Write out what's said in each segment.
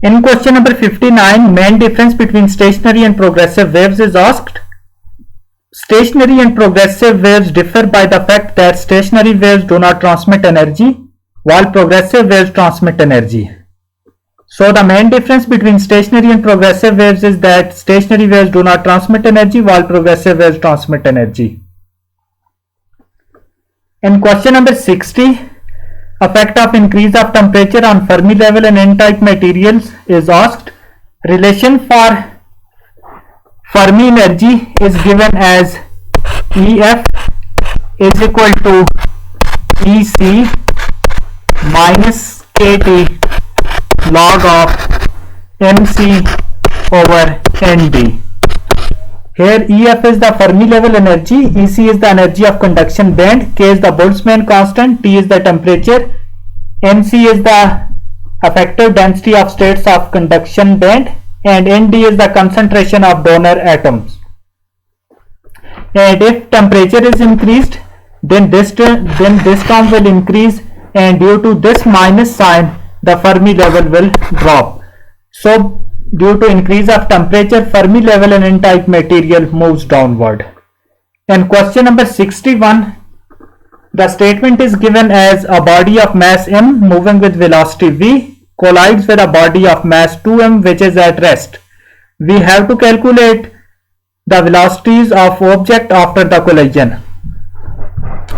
In question number 59, main difference between stationary and progressive waves is asked. Stationary and progressive waves differ by the fact that stationary waves do not transmit energy, while progressive waves transmit energy. So the main difference between stationary and progressive waves is that stationary waves do not transmit energy, while progressive waves transmit energy. In question number 60, effect of increase of temperature on Fermi level and N-type materials is asked. Relation for Fermi energy is given as EF is equal to EC minus KT log of MC over ND. Here EF is the Fermi level energy, EC is the energy of conduction band, K is the Boltzmann constant, T is the temperature, MC is the effective density of states of conduction band, and ND is the concentration of donor atoms. And if temperature is increased, then this term will increase, and due to this minus sign, the Fermi level will drop. So due to increase of temperature, Fermi level in N-type material moves downward. In question number 61, the statement is given as a body of mass m moving with velocity v collides with a body of mass 2m which is at rest. We have to calculate the velocities of object after the collision.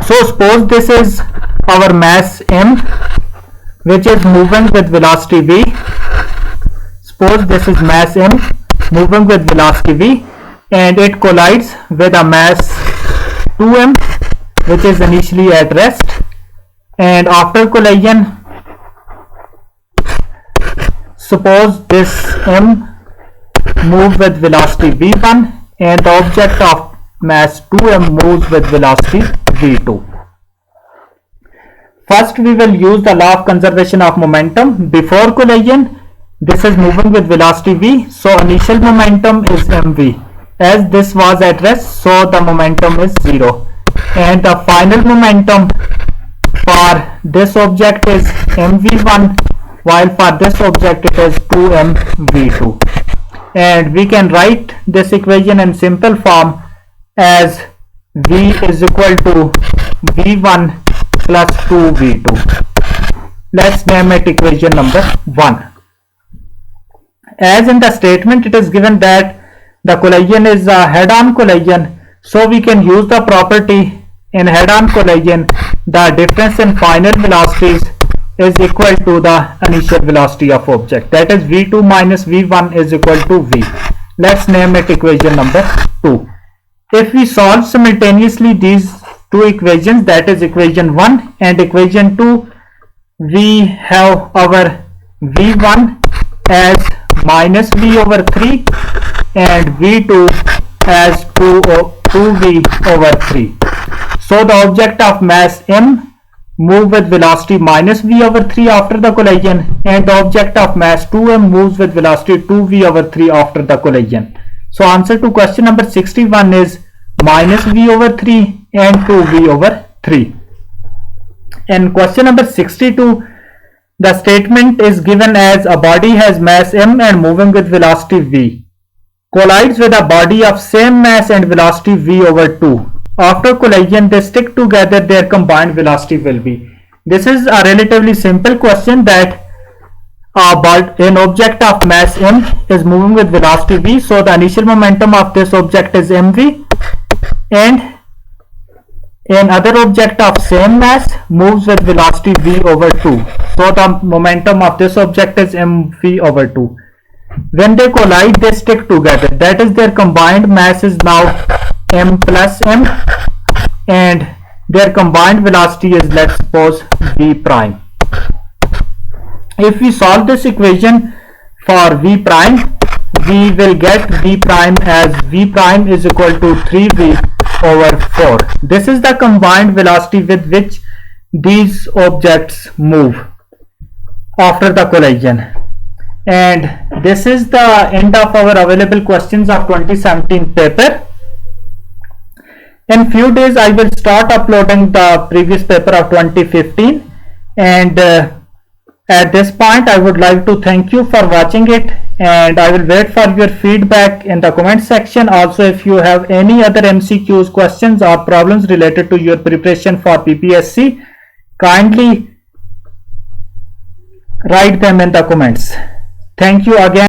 So suppose this is our mass m which is moving with velocity v. Suppose this is mass m moving with velocity v and it collides with a mass 2m which is initially at rest, and after collision suppose this m moves with velocity v1 and the object of mass 2m moves with velocity v2. First we will use the law of conservation of momentum. Before collision this is moving with velocity v, so initial momentum is mv. As this was at rest, so the momentum is 0, and the final momentum for this object is mv1, while for this object it is 2mv2. And we can write this equation in simple form as v is equal to v1 plus 2v2. Let's name it equation number 1. As in the statement it is given that the collision is a head-on collision, so we can use the property in head-on collision the difference in final velocities is equal to the initial velocity of object, that is v2 minus v1 is equal to v. Let's name it equation number 2. If we solve simultaneously these two equations, that is equation 1 and equation 2, we have our v1 as minus v over 3 and v2 as 2v over 3. So the object of mass m move with velocity minus v over 3 after the collision, and the object of mass 2m moves with velocity 2v over 3 after the collision. So answer to question number 61 is minus v over 3 and 2v over 3. In question number 62, the statement is given as a body has mass m and moving with velocity v collides with a body of same mass and velocity v over 2. After collision they stick together, their combined velocity will be. This is a relatively simple question that an object of mass m is moving with velocity v, so the initial momentum of this object is mv, and another object of same mass moves with velocity v over 2, so the momentum of this object is mv over 2. When they collide they stick together, that is their combined mass is now m plus m and their combined velocity is, let's suppose, v prime. If we solve this equation for v prime, we will get v prime as v prime is equal to 3v over 4. This is the combined velocity with which these objects move after the collision. And this is the end of our available questions of 2017 paper. In few days I will start uploading the previous paper of 2015, and At this point, I would like to thank you for watching it, and I will wait for your feedback in the comment section. Also, if you have any other MCQs, questions or problems related to your preparation for PPSC, kindly write them in the comments. Thank you again.